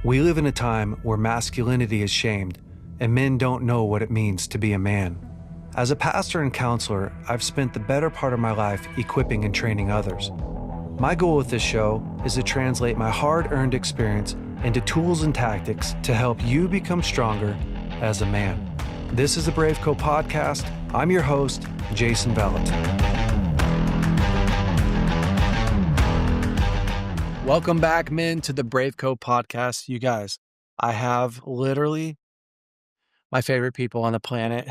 We live in a time where masculinity is shamed and men don't know what it means to be a man. As a pastor and counselor, I've spent the better part of my life equipping and training others. My goal with this show is to translate my hard-earned experience into tools and tactics to help you become stronger as a man. This is the BraveCo Podcast. I'm your host, Jason Bellet. Welcome back, men, to the BraveCo Podcast. You guys, I have literally my favorite people on the planet.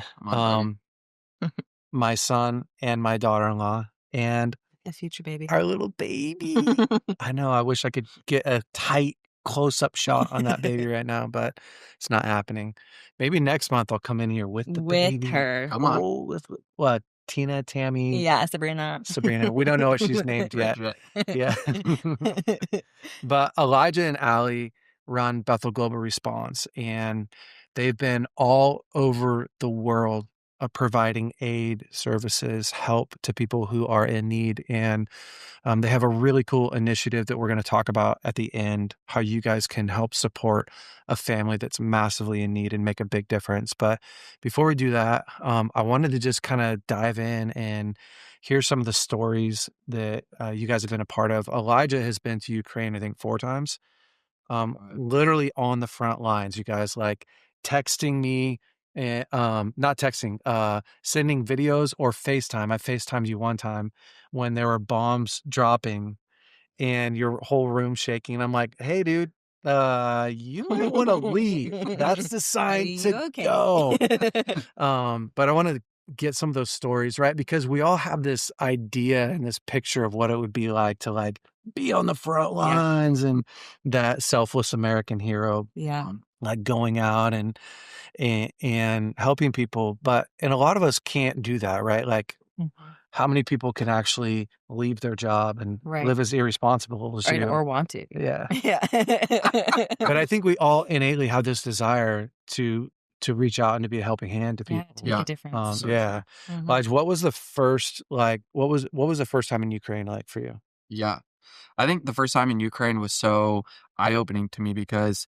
My son and my daughter-in-law and a future baby. Our little baby. I know. I wish I could get a tight close-up shot on that baby right now, but it's not happening. Maybe next month I'll come in here with the baby. Her. Come on. Oh, with what? Tina, Tammy? Yeah, Sabrina. We don't know what she's named yet. Yeah. But Elijah and Allie run Bethel Global Response, and they've been all over the world providing aid, services, help to people who are in need. And they have a really cool initiative that we're going to talk about at the end, how you guys can help support a family that's massively in need and make a big difference. But before we do that, I wanted to just kind of dive in and hear some of the stories that you guys have been a part of. Elijah has been to Ukraine, I think 4 times, literally on the front lines, you guys, like texting me, and not texting, sending videos or FaceTime. I FaceTimed you one time when there were bombs dropping and your whole room shaking. I'm like, hey, dude, you might want to leave. That's the sign to go. But I want to get some of those stories, right? Because we all have this idea and this picture of what it would be like to like be on the front lines and that selfless American hero. Yeah. Like going out and helping people. And a lot of us can't do that, right? Like how many people can actually leave their job and live as irresponsible as you? Or want to. Yeah. Yeah. But I think we all innately have this desire to reach out and to be a helping hand to people. To make a difference. Yeah. Lige, what was the first, like, what was the first time in Ukraine like for you? Yeah. I think the first time in Ukraine was so eye-opening to me because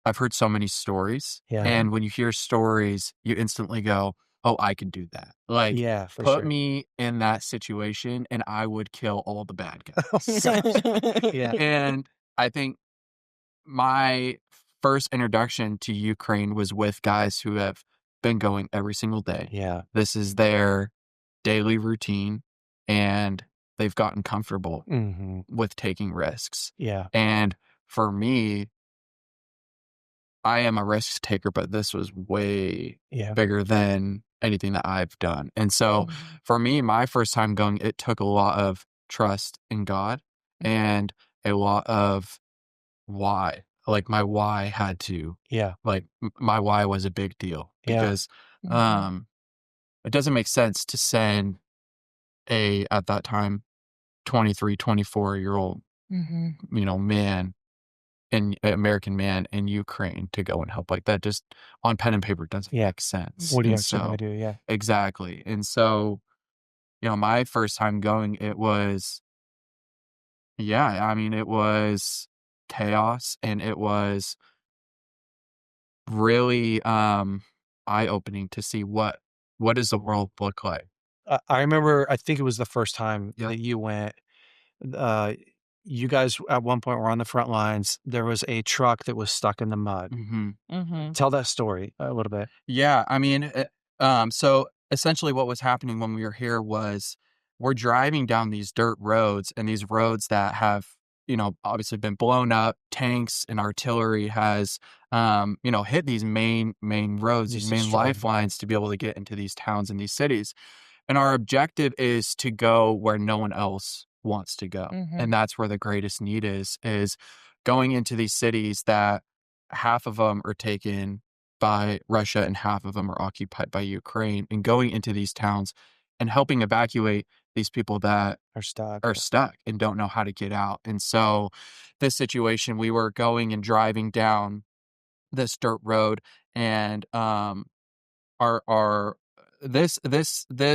I've heard so many stories. Yeah. And when you hear stories, you instantly go, oh, I could do that. Like, put me in that situation and I would kill all the bad guys. Yeah. And I think my first introduction to Ukraine was with guys who have been going every single day. Yeah. This is their daily routine and they've gotten comfortable with taking risks. Yeah. And for me, I am a risk taker, but this was way bigger than anything that I've done. And so for me, my first time going, it took a lot of trust in God and a lot of why. Like my why had to, like my why was a big deal because it doesn't make sense to send at that time, 23, 24-year-old, man, an American man in Ukraine to go and help like that. Just on pen and paper doesn't make sense. What do you actually do? Yeah, exactly. And so, my first time going, it was, it was chaos and it was really eye-opening to see what does the world look like. I remember, I think it was the first time that you went, you guys at one point were on the front lines. There was a truck that was stuck in the mud. Tell that story a little bit. Yeah. I mean, so essentially what was happening when we were here was we're driving down these dirt roads and these roads that have, obviously been blown up. Tanks and artillery has, hit these main roads, these main lifelines to be able to get into these towns and these cities. And our objective is to go where no one else wants to go. And that's where the greatest need is going into these cities that half of them are taken by Russia and half of them are occupied by Ukraine, and going into these towns and helping evacuate these people that are stuck and don't know how to get out. And so this situation, we were going and driving down this dirt road and our this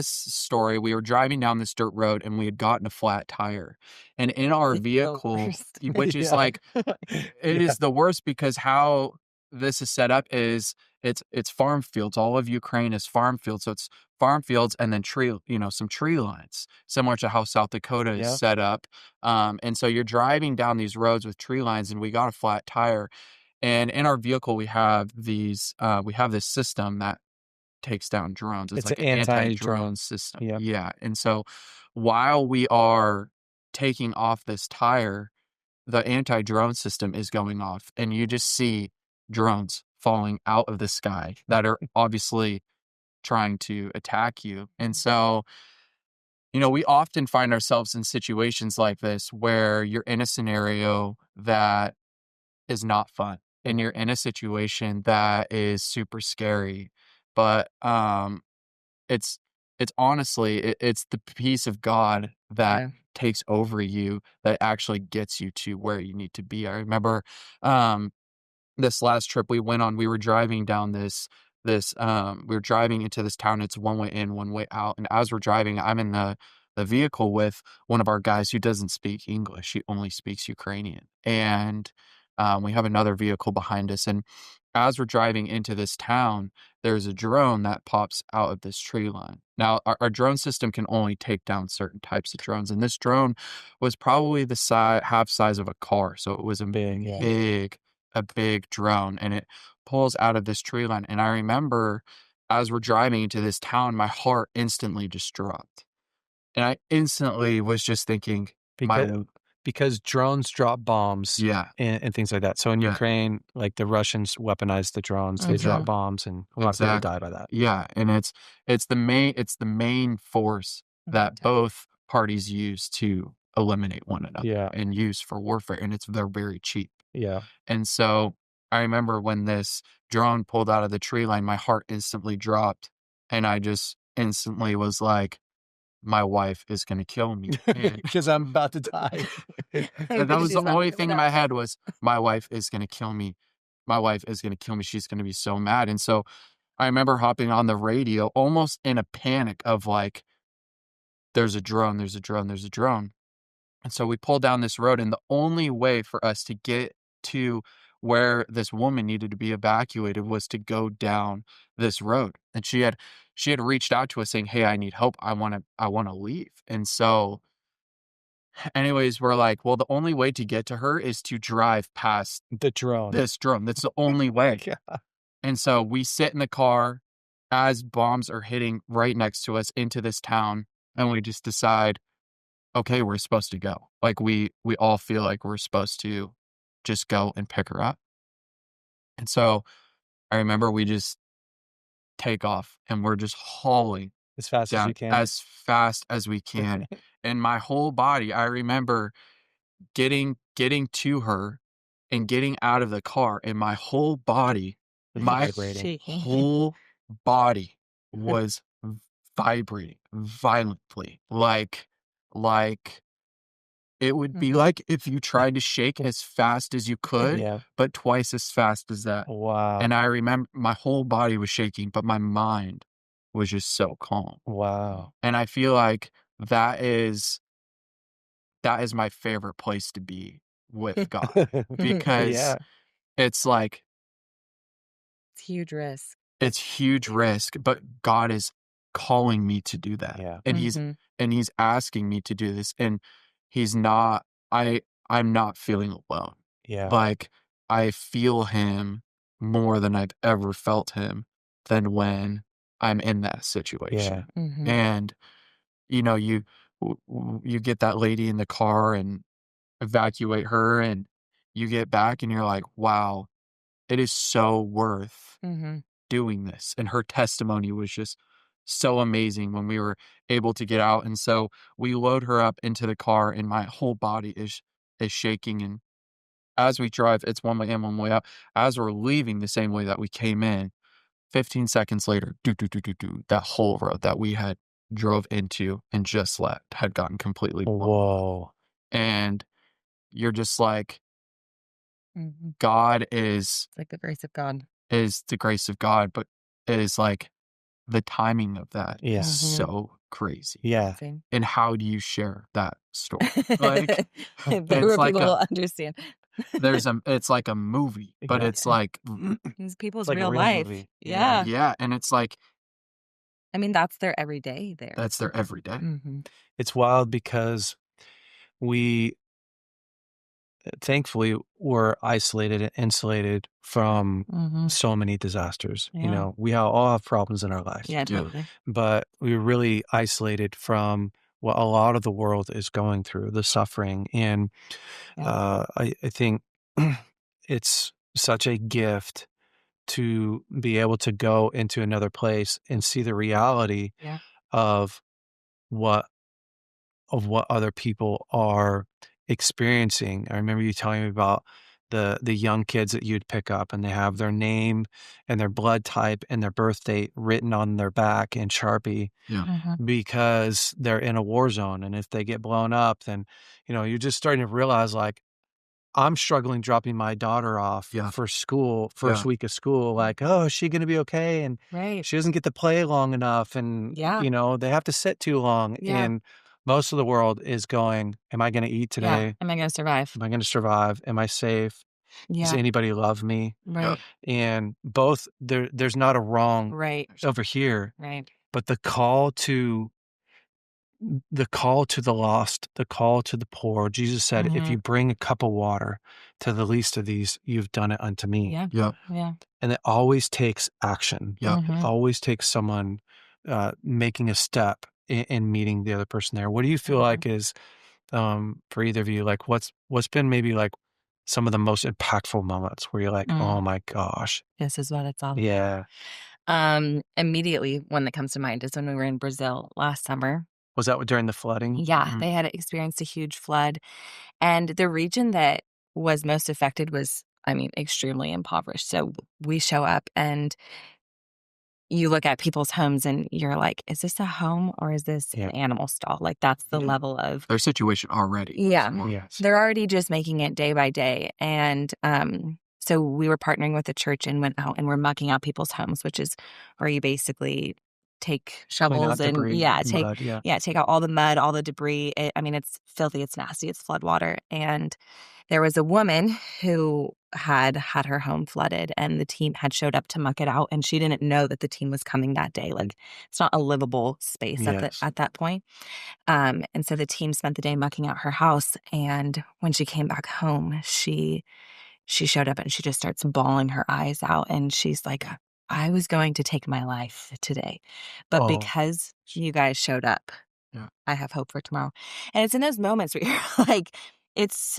story, we were driving down this dirt road and we had gotten a flat tire. And in our vehicle, which is like, it is the worst because how this is set up is it's farm fields. All of Ukraine is farm fields. So it's farm fields and then some tree lines, similar to how South Dakota is set up. And so you're driving down these roads with tree lines, and we got a flat tire. And in our vehicle, we have this system that takes down drones. It's like an anti-drone system. Yep. Yeah. And so while we are taking off this tire, the anti-drone system is going off, and you just see drones falling out of the sky that are obviously trying to attack you. And so, we often find ourselves in situations like this where you're in a scenario that is not fun, and you're in a situation that is super scary. But it's honestly it's the peace of God that takes over you that actually gets you to where you need to be. I remember this last trip we went on, we were driving down we were driving into this town. It's one way in, one way out. And as we're driving, I'm in the vehicle with one of our guys who doesn't speak English. He only speaks Ukrainian. And we have another vehicle behind us. And as we're driving into this town, there's a drone that pops out of this tree line. Now, our drone system can only take down certain types of drones. And this drone was probably the half size of a car. So it was a big drone, and it pulls out of this tree line. And I remember as we're driving into this town, my heart instantly just dropped. And I instantly was just thinking, because drones drop bombs and things like that. So in Ukraine, like the Russians weaponize the drones, they drop bombs, and a lot of people die by that. Yeah. And it's the main force that both parties use to eliminate one another and use for warfare. And they're very cheap. Yeah. And so I remember when this drone pulled out of the tree line, my heart instantly dropped. And I just instantly was like, my wife is going to kill me. Because I'm about to die. And that was the only thing in my head was, my wife is going to kill me. My wife is going to kill me. She's going to be so mad. And so I remember hopping on the radio almost in a panic of like, there's a drone, there's a drone, there's a drone. And so we pulled down this road, and the only way for us to get to where this woman needed to be evacuated was to go down this road. And she had reached out to us saying, "Hey, I need help. I want to leave." And so anyways, we're like, well, the only way to get to her is to drive past this drone. That's the only way. And so we sit in the car as bombs are hitting right next to us into this town, and we just decide, okay, we're supposed to go. Like we all feel like we're supposed to just go and pick her up. And so I remember we just take off, and we're just hauling as fast down, as you can. as fast as we can. And my whole body, I remember getting to her and getting out of the car, and my whole body, whole body was vibrating violently, like it would be like if you tried to shake as fast as you could, but twice as fast as that. Wow. And I remember my whole body was shaking, but my mind was just so calm. Wow. And I feel like that is my favorite place to be with God, because it's like, it's huge risk. It's huge risk, but God is calling me to do that. Yeah. And he's asking me to do this, and I'm not feeling alone. Yeah. Like I feel him more than I've ever felt him than when I'm in that situation. Yeah. And you get that lady in the car and evacuate her, and you get back and you're like, wow, it is so worth doing this. And her testimony was just so amazing when we were able to get out. And so we load her up into the car, and my whole body is shaking. And as we drive, it's one way in, one way out. As we're leaving the same way that we came in, 15 seconds later, that whole road that we had drove into and just left had gotten completely blown. Whoa. And you're just like, God is like the grace of God. Is the grace of God, but it is like the timing of that Yeah. is so crazy. Yeah. Same. And how do you share that story? Like, But it's where like people will understand. it's like a movie, but Yeah. it's like, These people's like a real real life. movie. Yeah. yeah, and it's like, I mean, that's their everyday there. that's their everyday. Mm-hmm. It's wild because we thankfully were isolated and insulated from Mm-hmm. so many disasters. You Yeah. know, we all have problems in our lives. Yeah, totally. But we were really isolated from what a lot of the world is going through, the suffering. And I think it's such a gift to be able to go into another place and see the reality of what other people are experiencing. I remember you telling me about the young kids that you'd pick up, and they have their name and their blood type and their birth date written on their back in Sharpie because they're in a war zone. And if they get blown up, then, you know, you're just starting to realize, like, I'm struggling dropping my daughter off for school, first week of school. Like, oh, is she going to be okay? And she doesn't get to play long enough. And, you know, they have to sit too long. And most of the world is going, am I going to eat today? Am I going to survive? Am I going to survive? Am I safe? Does anybody love me? Right. And both, there's not a wrong over here. Right. But the call to the lost, the call to the poor. Jesus said, if you bring a cup of water to the least of these, you've done it unto me. Yeah. And it always takes action. It always takes someone making a step in meeting the other person there. What do you feel like is, for either of you, like what's been maybe like some of the most impactful moments where you're like, oh my gosh. This is what it's all about. Yeah. Immediately one that comes to mind is when we were in Brazil last summer. Was that during the flooding? Yeah, they had experienced a huge flood. And the region that was most affected was, I mean, extremely impoverished. So we show up and you look at people's homes and you're like, is this a home or is this an animal stall? Like, that's the level of their situation already. Yeah. Yes. They're already just making it day by day. And so we were partnering with the church and went out and we're mucking out people's homes, which is where you basically take shovels and debris, take out all the mud, all the debris. I mean, it's filthy, it's nasty, it's flood water. And there was a woman who had her home flooded and the team had showed up to muck it out, and she didn't know that the team was coming that day. Like, it's not a livable space at that point. And so the team spent the day mucking out her house, and when she came back home, she showed up and she just starts bawling her eyes out, and she's like, I was going to take my life today, but because you guys showed up, I have hope for tomorrow. And it's in those moments where you're like, it's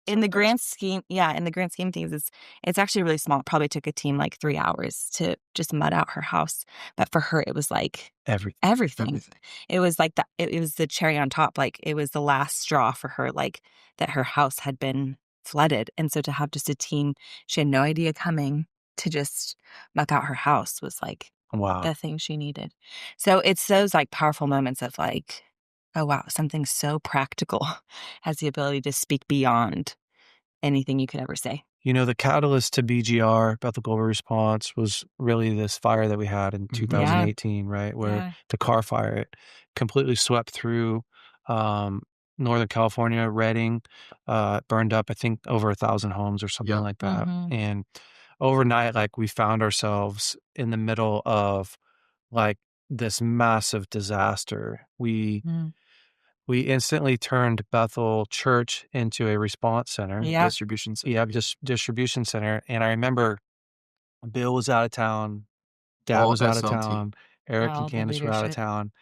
in the grand scheme, of things, it's actually really small. It probably took a team like 3 hours to just mud out her house, but for her, it was like everything. It was like that. It was the cherry on top. Like, it was the last straw for her, like that her house had been flooded, and so to have just a team she had no idea coming to just muck out her house was like the thing she needed. So it's those like powerful moments of like, oh wow, something so practical has the ability to speak beyond anything you could ever say. You know, the catalyst to BGR, Bethel Global Response, was really this fire that we had in 2018, right? Where the car fire, it completely swept through Northern California, Redding, burned up, I think, over 1,000 homes or something like that. And overnight, like, we found ourselves in the middle of like this massive disaster. We instantly turned Bethel Church into a response center. Distribution center. Distribution center. And I remember Bill was out of town, Dad was out of town, Eric and Candace were out of town,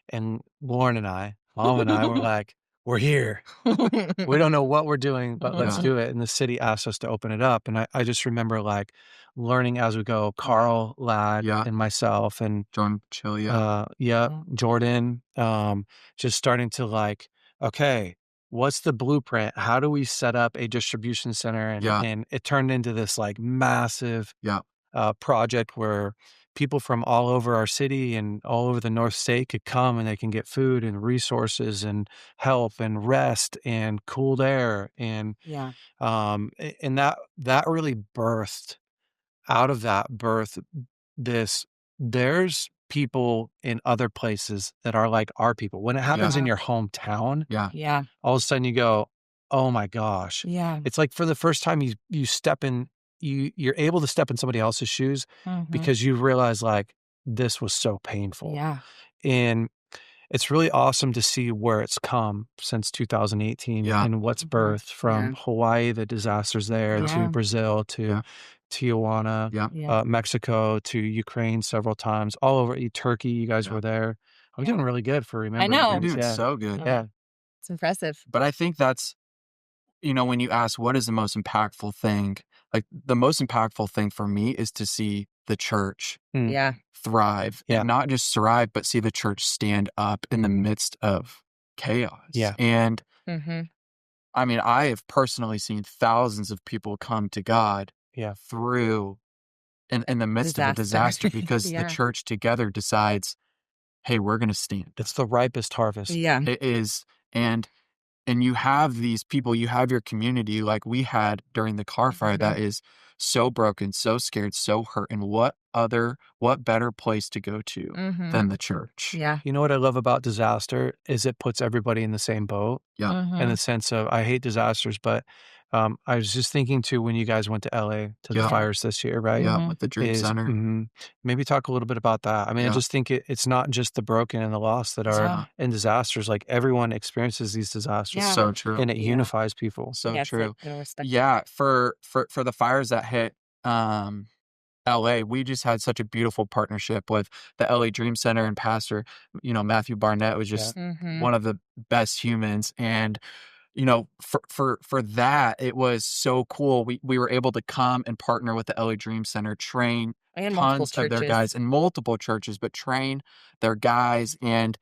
and Lauren and I, Mom and I were like, we're here. We don't know what we're doing, but let's do it. And the city asked us to open it up. And I just remember like learning as we go, Carl, Ladd, and myself, and John Chilia. Jordan, just starting to like, okay, what's the blueprint? How do we set up a distribution center? And it turned into this like massive project where people from all over our city and all over the North State could come and they can get food and resources and help and rest and cooled air. And and that really birthed, out of that birth, this there's people in other places that are like our people. When it happens in your hometown, Yeah. all of a sudden you go, oh my gosh. Yeah. It's like for the first time you step in, you're able to step in somebody else's shoes because you realize like this was so painful. Yeah. And it's really awesome to see where it's come since 2018 and what's birthed from Hawaii, the disasters there, to Brazil, to Tijuana, Mexico, to Ukraine several times, all over Turkey. You guys were there. I'm doing really good for remembering. I know. You're doing so good. Yeah. It's impressive. But I think that's, when you ask what is the most impactful thing, like the most impactful thing for me is to see the church thrive and not just thrive, but see the church stand up in the midst of chaos. Yeah. And I mean, I have personally seen thousands of people come to God through in the midst of a disaster because the church together decides, hey, we're going to stand. It's the ripest harvest. Yeah. It is. And you have these people, you have your community like we had during the car fire that is so broken, so scared, so hurt. And what better place to go to than the church? Yeah. You know what I love about disaster is it puts everybody in the same boat. Yeah. In the sense of, I hate disasters, but I was just thinking too, when you guys went to LA to the fires this year, right? Yeah, with the Dream Center. Maybe talk a little bit about that. I mean, I just think it's not just the broken and the lost that are in disasters. Like everyone experiences these disasters. So true. And it unifies people. So true. Yeah. For the fires that hit LA, we just had such a beautiful partnership with the LA Dream Center and Pastor, Matthew Barnett was just one of the best humans. And for that, it was so cool. We were able to come and partner with the LA Dream Center, train tons of their guys in multiple churches, but train their guys and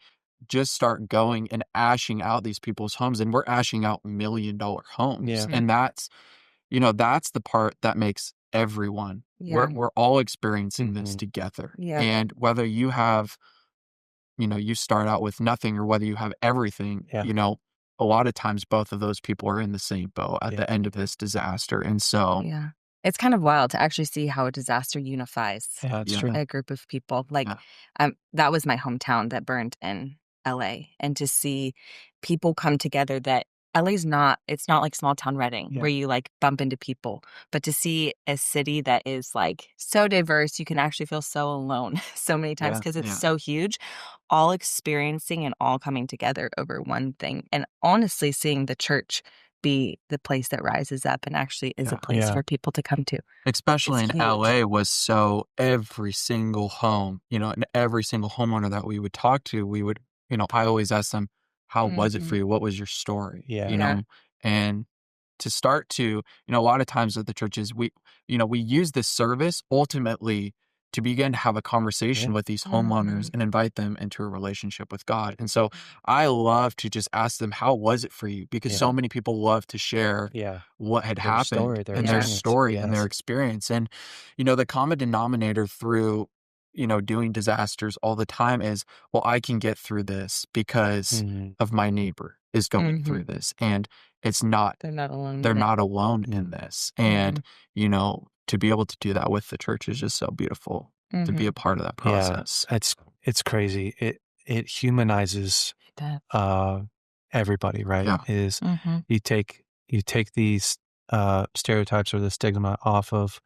just start going and ashing out these people's homes. And we're ashing out $1 million homes. Yeah. And that's the part that makes everyone, we're all experiencing this together. Yeah. And whether you have, you start out with nothing or whether you have everything, a lot of times both of those people are in the same boat at the end of this disaster. And so it's kind of wild to actually see how a disaster unifies true. a group of people. Like that was my hometown that burned in LA, and to see people come together that LA's it's not like small town Reading where you like bump into people, but to see a city that is like so diverse, you can actually feel so alone so many times because it's so huge, all experiencing and all coming together over one thing. And honestly, seeing the church be the place that rises up and actually is a place for people to come to. Especially It's in huge. LA was so every single home, and every single homeowner that we would talk to, we would, I always ask them, how was it for you? What was your story? And to start to, a lot of times at the churches, we use this service ultimately to begin to have a conversation with these homeowners and invite them into a relationship with God. And so I love to just ask them, how was it for you? Because so many people love to share what had happened and their story and their experience. And, the common denominator through doing disasters all the time is, well, I can get through this because of my neighbor is going through this. And it's not, They're not alone. They're not alone in this. And, to be able to do that with the church is just so beautiful to be a part of that process. Yeah, it's crazy. It humanizes everybody, right? You take these stereotypes or the stigma off of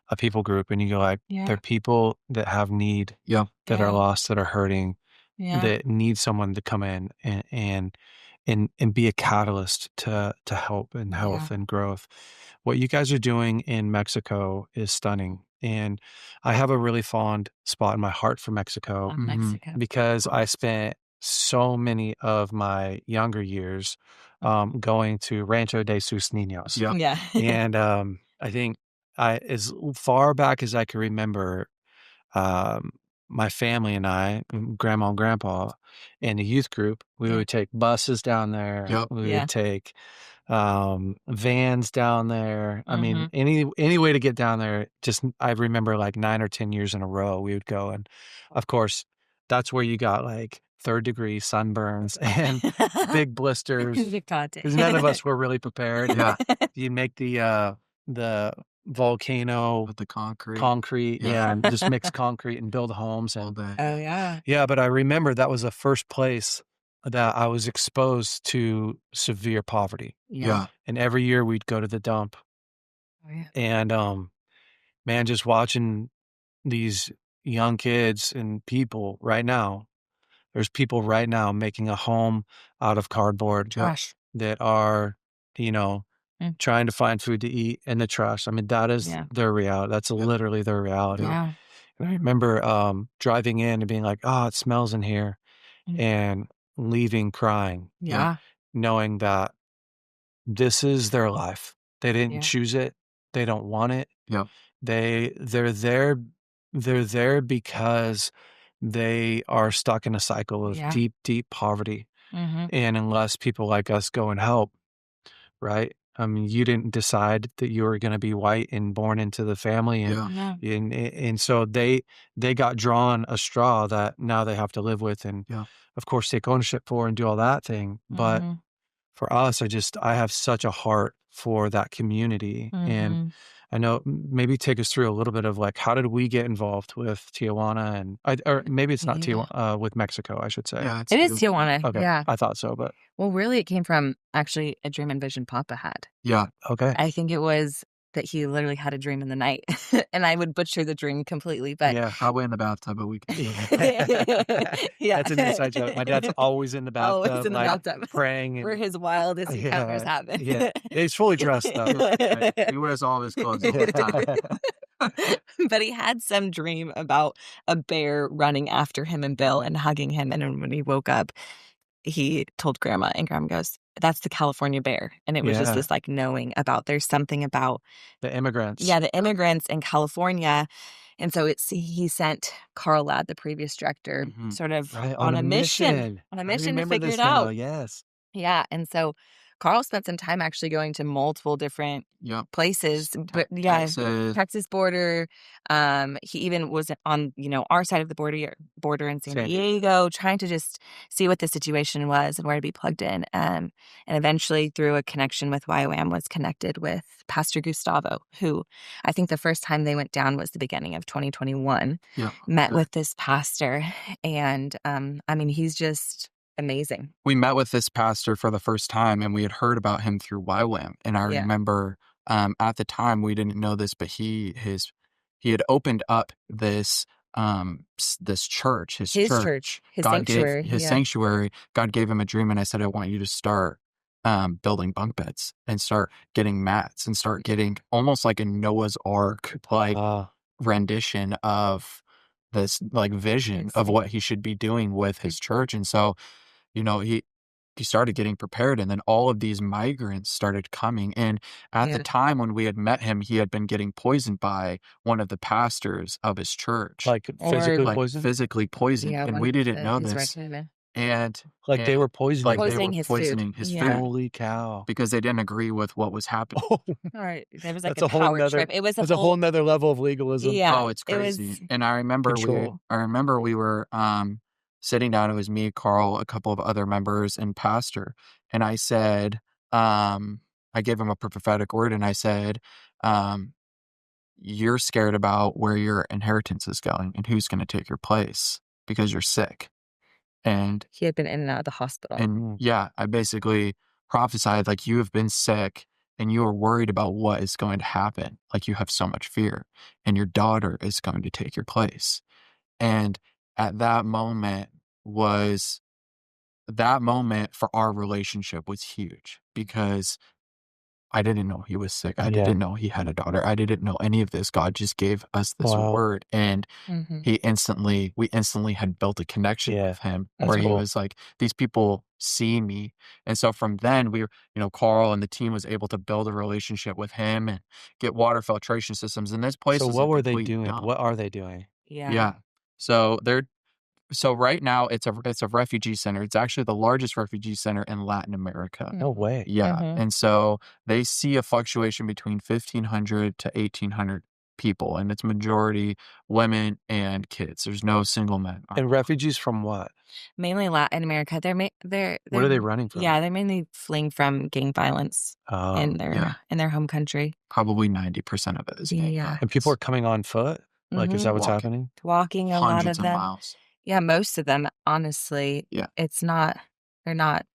a people group and you go like, they're people that have need, that are lost, that are hurting, that need someone to come in and be a catalyst to help and health and growth. What you guys are doing in Mexico is stunning. And I have a really fond spot in my heart for Mexico, because I spent so many of my younger years going to Rancho de sus Niños. And I think as far back as I can remember, my family and I, grandma and grandpa, and the youth group, we would take buses down there. We would take vans down there. I mean, any way to get down there. Just I remember like 9 or 10 years in a row we would go, and of course that's where you got like 3rd-degree sunburns and big blisters because none of us were really prepared. You make the volcano With the concrete, Yeah. and just mix concrete and build homes. all And day. Oh, yeah. yeah, but I remember that was the first place that I was exposed to severe poverty. Yeah. And every year we'd go to the dump, Oh, yeah. and man, just watching these young kids and people right now. There's people right now making a home out of cardboard Gosh. that are, you know, Mm. trying to find food to eat in the trash. I mean, that is Yeah. their reality. That's literally their reality. Yeah. And I remember driving in and being like, oh, it smells in here, Mm. and leaving crying, Yeah. knowing that this is their life. They didn't Yeah. choose it. They don't want it. Yep. They're there because they are stuck in a cycle of Yeah. deep, deep poverty. Mm-hmm. And unless people like us go and help, right? I mean, you didn't decide that you were going to be white and born into the family, and Yeah. Yeah. and so they got drawn a straw that now they have to live with, and Yeah. of course take ownership for and do all that thing. But Mhm. for us, I have such a heart for that community, and Mhm. I know maybe take us through a little bit of like how did we get involved with Tijuana, and or maybe it's not Yeah. Tijuana, with Mexico, I should say. Yeah. It is beautiful. Tijuana. Okay, Yeah. I thought so, but Well, really, it came from actually a dream and vision Papa had. Yeah. okay. I think it was that he literally had a dream in the night, and I would butcher the dream completely, but Yeah. Probably in the bathtub, but we can. yeah, That's an inside joke. My dad's always in the bathtub, always in the like, bathtub, praying. where And, his wildest encounters happen. yeah. He's fully dressed, though. Right. He wears all of his clothes all the time. But he had some dream about a bear running after him and Bill and hugging him. And then when he woke up, he told Grandma, and Grandma goes, "That's the California bear." And it was just Yeah. this like knowing about there's something about The immigrants. the immigrants in California. And so he sent Carl Ladd, the previous director, Mhm. sort of Right, on a mission I to remember figure this it now, out. yes. Yeah. And so Carl spent some time actually going to multiple different Yep. places, but yeah, Texas. Texas border. He even was on, our side of the border in San San Diego. Diego, trying to just see what the situation was and where to be plugged in. And eventually, through a connection with YWAM, was connected with Pastor Gustavo, who I think the first time they went down was the beginning of 2021. Yeah. Met with this pastor, and I mean, he's just amazing. We met with this pastor for the first time, and we had heard about him through YWAM. And I Yeah. remember at the time we didn't know this, but he had opened up this this church, his church, his God sanctuary. gave his yeah. sanctuary. God gave him a dream, and I said, I want you to start building bunk beds and start getting mats and start getting almost like a Noah's Ark like rendition of this like vision of what he should be doing with his church. And so, he started getting prepared, and then all of these migrants started coming. And at the Yeah. time when we had met him, he had been getting poisoned by one of the pastors of his church. Like Or- physically Like poisoned? physically poisoned. Yeah, And one we of didn't know his this. recommended- And Like they were poisoning. like they Poisoning were his food. poisoning his Yeah. food Holy cow. because they didn't agree with what was happening. Oh, All right, there was like That's a a whole power nother- trip. It was that's a whole nother level of legalism. Yeah, Oh, it's it was- crazy. And I remember Control. we were sitting down. It was me, Carl, a couple of other members, and pastor. And I said, I gave him a prophetic word, and I said, you're scared about where your inheritance is going and who's going to take your place because you're sick. And he had been in and out of the hospital. and yeah, I basically prophesied like you have been sick and you are worried about what is going to happen. Like you have so much fear, and your daughter is going to take your place. And at that moment for our relationship was huge because I didn't know he was sick. I Yeah. didn't know he had a daughter. I didn't know any of this. God just gave us this Wow. word, and Mhm. we instantly had built a connection Yeah, with him that's where he cool. was like, these people see me. And so from then we were, Carl and the team was able to build a relationship with him and get water filtration systems. And this place So was what a were they complete doing? dump. What are they doing? Yeah. So right now it's a refugee center. It's actually the largest refugee center in Latin America. No way. Yeah. Mhm. And so they see a fluctuation between 1,500 to 1,800 people, and it's majority women and kids. There's no single men. And refugees from what? Mainly Latin America. They're What are they running from? Yeah, they're mainly fleeing from gang violence in their home country. Probably 90% of it is gang violence. And people are coming on foot? Like, is that what's happening? Walking, a lot of them. Miles. Yeah, most of them, honestly. Yeah. They're not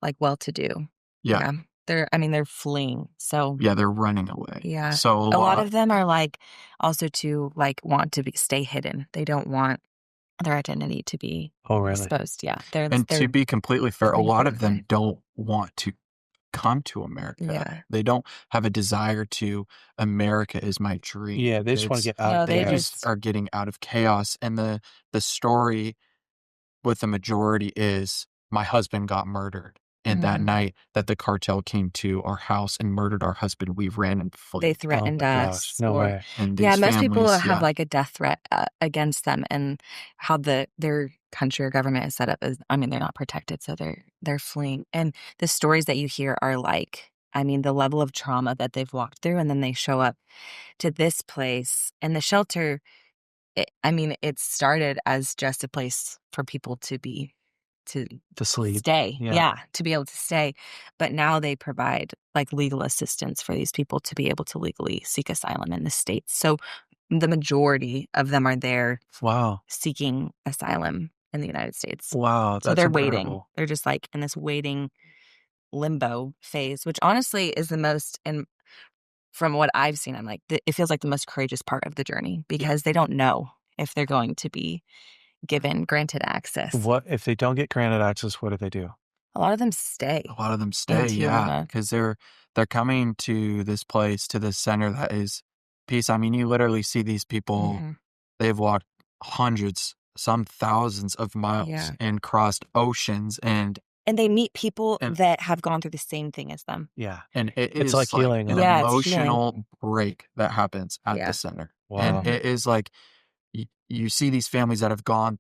like well-to-do. Yeah. They're fleeing. So yeah, they're running away. Yeah. So a lot of them are like also to like want to stay hidden. They don't want their identity to be exposed. Yeah. And to be completely fair, a lot of them don't want to come to America. Yeah. They don't have a desire to. America is my dream. Yeah, they just want to get out. They just are getting out of chaos. And the story with the majority is my husband got murdered. And that night that the cartel came to our house and murdered our husband, we ran and fled. They threatened us. Gosh, no way. And most people have like a death threat against them, and how their country or government is set up is, they're not protected, so they're fleeing. And the stories that you hear are like, the level of trauma that they've walked through, and then they show up to this place, and the shelter. It started as just a place for people to sleep, stay, to be able to stay. But now they provide like legal assistance for these people to be able to legally seek asylum in the States. So the majority of them are there, seeking asylum in the United States. Wow, so they're waiting. They're just like in this waiting limbo phase, which honestly is the most. And from what I've seen, I'm like, it feels like the most courageous part of the journey, because they don't know if they're going to be granted access. What if they don't get granted access? What do they do? A lot of them stay. Yeah, because they're coming to this place, to this center that is peace. You literally see these people. They've walked hundreds, some thousands of miles and crossed oceans, and they meet people that have gone through the same thing as them. Yeah, and it's like healing. An emotional break that happens at the center. Wow. And it is like you see these families that have gone.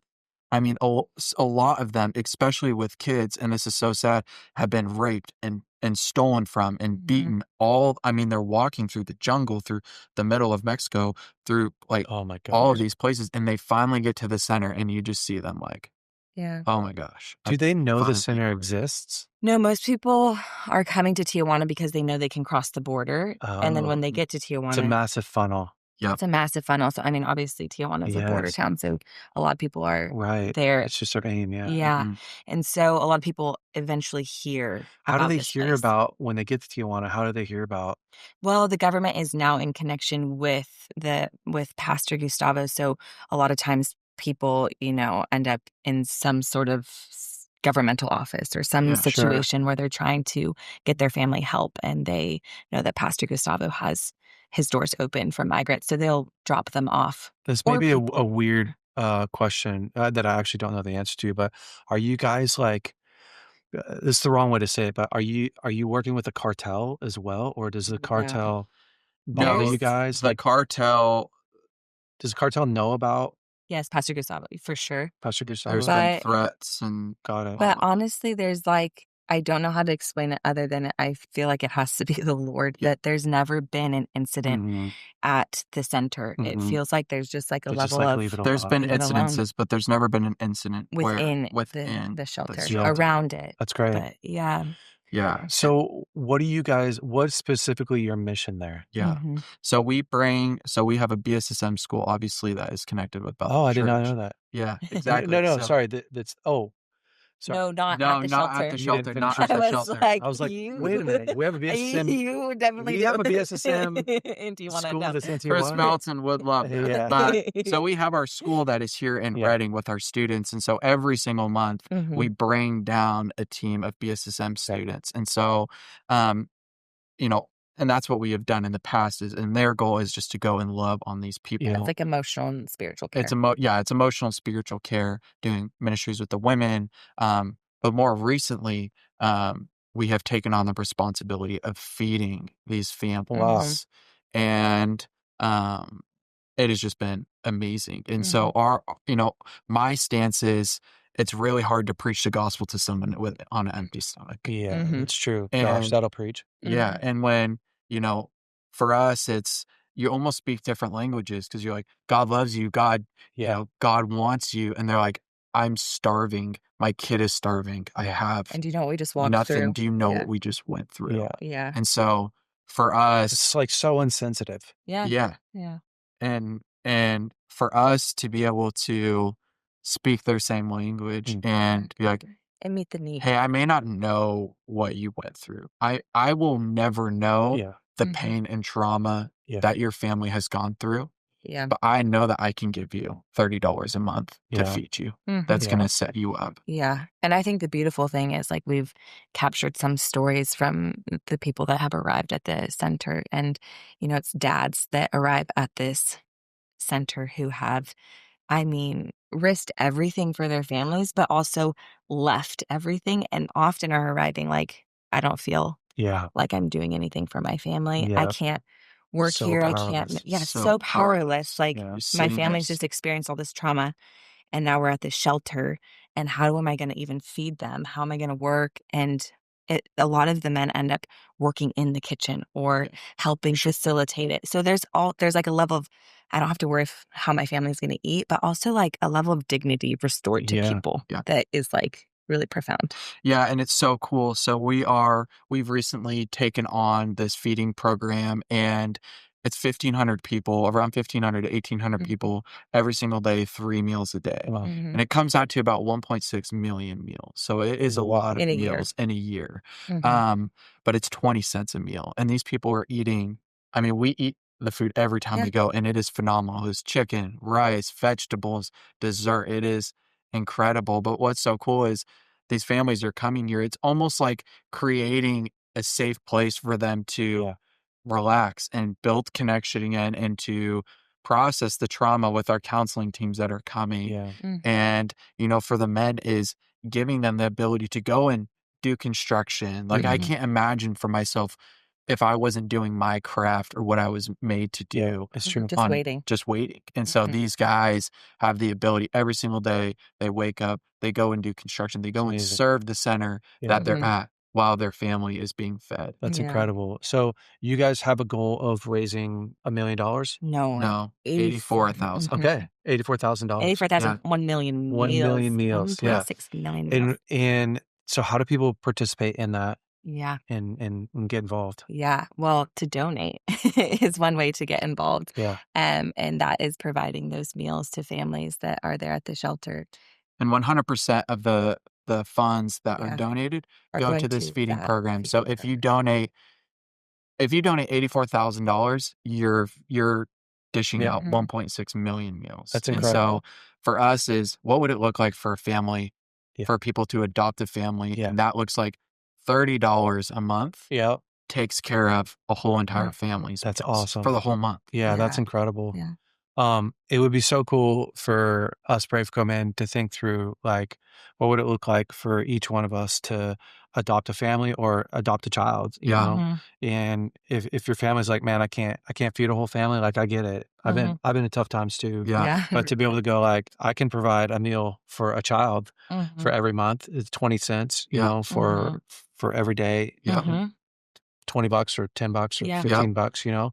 A lot of them, especially with kids, and this is so sad, have been raped and stolen from and beaten. They're walking through the jungle, through the middle of Mexico, through like all of these places, and they finally get to the center, and you just see them like, oh my gosh. Do they know the center exists? No, most people are coming to Tijuana because they know they can cross the border, and then when they get to Tijuana, it's a massive funnel. Yep. It's a massive funnel. So, obviously, Tijuana is a border town, so a lot of people are there. It's just their aim, yeah. Yeah. And so a lot of people eventually hear How about do they this hear place. about, when they get to Tijuana, how do they hear about? Well, the government is now in connection with Pastor Gustavo. So a lot of times people, end up in some sort of governmental office or some situation where they're trying to get their family help, and they know that Pastor Gustavo has his doors open for migrants, so they'll drop them off. This may be a weird question that I actually don't know the answer to, but are you guys like, this is the wrong way to say it, but are you working with the cartel as well, or does the cartel bother you guys? The cartel. Does the cartel know about? Yes, Pastor Gustavo, for sure. Pastor Gustavo. There's been threats and got it. But honestly, there's like, I don't know how to explain it other than I feel like it has to be the Lord, that there's never been an incident at the center. It feels like there's just like a level of... There's been incidences, but there's never been an incident within the shelter, around it. That's great. But, yeah. Yeah. So what's specifically your mission there? Yeah. So we have a BSSM school, obviously, that is connected with Bethel. Oh, I did not know that. Yeah, exactly. No, sorry. Sorry. No, not at the shelter. At the shelter. Not at the shelter. I was like, wait a minute. We have a BSSM. You definitely have a BSSM in Tijuana. School that's in Tijuana. Chris Melton would love that. Yeah. But, so we have our school that is here in Redding with our students. And so every single month, we bring down a team of BSSM students. And so, and that's what we have done in the past, and their goal is just to go and love on these people. It's like emotional and spiritual care. It's emotional and spiritual care, doing ministries with the women. But more recently, we have taken on the responsibility of feeding these families. And it has just been amazing. And so my stance is, it's really hard to preach the gospel to someone on an empty stomach. Yeah, it's true. And, gosh, that'll preach. Yeah. And when, for us, it's you almost speak different languages because you're like, God loves you, God, you know, God wants you, and they're like, I'm starving, my kid is starving, I have And do you know what we just walked nothing. through? Do you know what we just went through? Yeah. And so for It's us, like so insensitive. Yeah. and for us to be able to speak their same language and be like, And meet the need. hey, I may not know what you went through. I will never know the pain and trauma that your family has gone through. Yeah. But I know that I can give you $30 a month to feed you. That's going to set you up. Yeah. And I think the beautiful thing is like we've captured some stories from the people that have arrived at the center. And, you know, it's dads that arrive at this center who have, I mean, risked everything for their families, but also left everything and often are arriving like, I don't feel like I'm doing anything for my family. I can't work So here. powerless. I can't. Yeah, so powerless. Like my family's just experienced all this trauma and now we're at this shelter. And how am I going to even feed them? How am I going to work? And a lot of the men end up working in the kitchen or helping facilitate it. So there's like a level of, I don't have to worry how my family's going to eat, but also like a level of dignity restored to people that is like really profound. Yeah, and it's so cool. So we've recently taken on this feeding program, and it's 1,500 people, around 1,500 to 1,800 people every single day, 3 meals a day. Wow. And it comes out to about 1.6 million meals. So it is a lot of In a meals in a year. But it's 20 cents a meal. And these people are eating, I mean, we eat the food every time we go, and it is phenomenal. It's chicken, rice, vegetables, dessert. It is incredible. But what's so cool is these families are coming here. It's almost like creating a safe place for them to relax and build connection again and to process the trauma with our counseling teams that are coming. And, you know, for the men is giving them the ability to go and do construction. Like I can't imagine for myself if I wasn't doing my craft or what I was made to do. It's true. Just waiting. And so these guys have the ability every single day. They wake up, they go and do construction. They go and serve the center that they're at while their family is being fed. That's incredible. So you guys have a goal of raising $1 million? No, 84,000. Okay. $84,000. 84,000, 1 million 1 meals. million meals. 1.6 million meals. And so how do people participate in that? Yeah. And get involved? Yeah. Well, to donate is one way to get involved. Yeah. And that is providing those meals to families that are there at the shelter. And 100% of the funds that are donated go to this feeding program. So if you donate $84,000, you're dishing out 1.6 million meals. That's incredible. And so for us is what would it look like for a family, for people to adopt a family? And that looks like $30 a month. Takes care of a whole entire family's That's meals awesome. for the whole month. Yeah, that's incredible. Yeah. It would be so cool for us BraveCo men to think through, like, what would it look like for each one of us to adopt a family or adopt a child, you know? And if your family's like, man, I can't feed a whole family, like, I get it. I've been in tough times too. But to be able to go like, I can provide a meal for a child for every month. It's 20 cents, you know, for every day. $20 or $10 or $15, you know?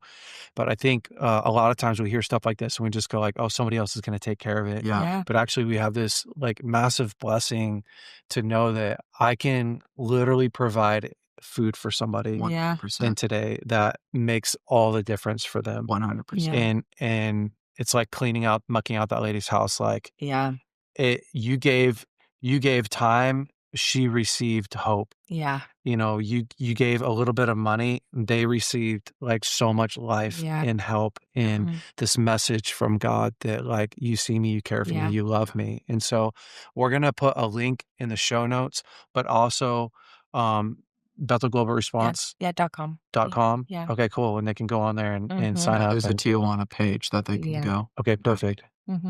But I think a lot of times we hear stuff like this and we just go like, oh, somebody else is going to take care of it. But actually we have this like massive blessing to know that I can literally provide food for somebody 100%. in today that makes all the difference for them. 100%. And it's like mucking out that lady's house. Like you gave time, she received hope. You know, you gave a little bit of money, they received like so much life and help and this message from God that like, you see me, you care for me, you love me. And so we're going to put a link in the show notes, but also Bethel Global Response. .com. Okay, cool. And they can go on there and sign up. There's a Tijuana page that they can go. Okay, perfect.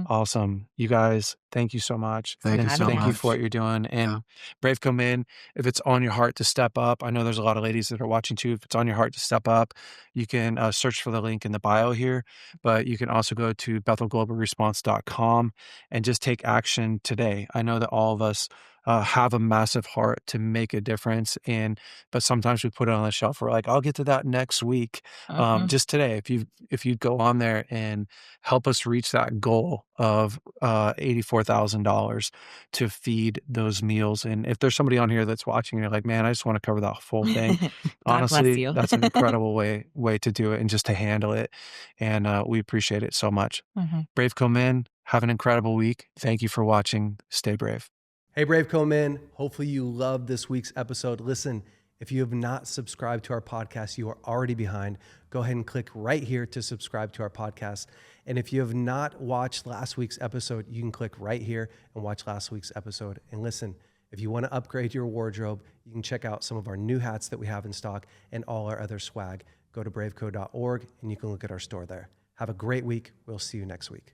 Awesome. You guys, thank you so much. Thank you so much. Thank you for what you're doing. And BraveCo men, if it's on your heart to step up, I know there's a lot of ladies that are watching too. If it's on your heart to step up, you can search for the link in the bio here, but you can also go to BethelGlobalResponse.com and just take action today. I know that all of us have a massive heart to make a difference. But sometimes we put it on the shelf. We're like, I'll get to that next week. Just today, if you go on there and help us reach that goal of $84,000 to feed those meals. And if there's somebody on here that's watching, you're like, man, I just want to cover that full thing. God bless Honestly, you. that's an incredible way to do it and just to handle it. And we appreciate it so much. BraveCo men, have an incredible week. Thank you for watching. Stay brave. Hey, BraveCo men. Hopefully you loved this week's episode. Listen, if you have not subscribed to our podcast, you are already behind. Go ahead and click right here to subscribe to our podcast. And if you have not watched last week's episode, you can click right here and watch last week's episode. And listen, if you want to upgrade your wardrobe, you can check out some of our new hats that we have in stock and all our other swag. Go to braveco.org and you can look at our store there. Have a great week. We'll see you next week.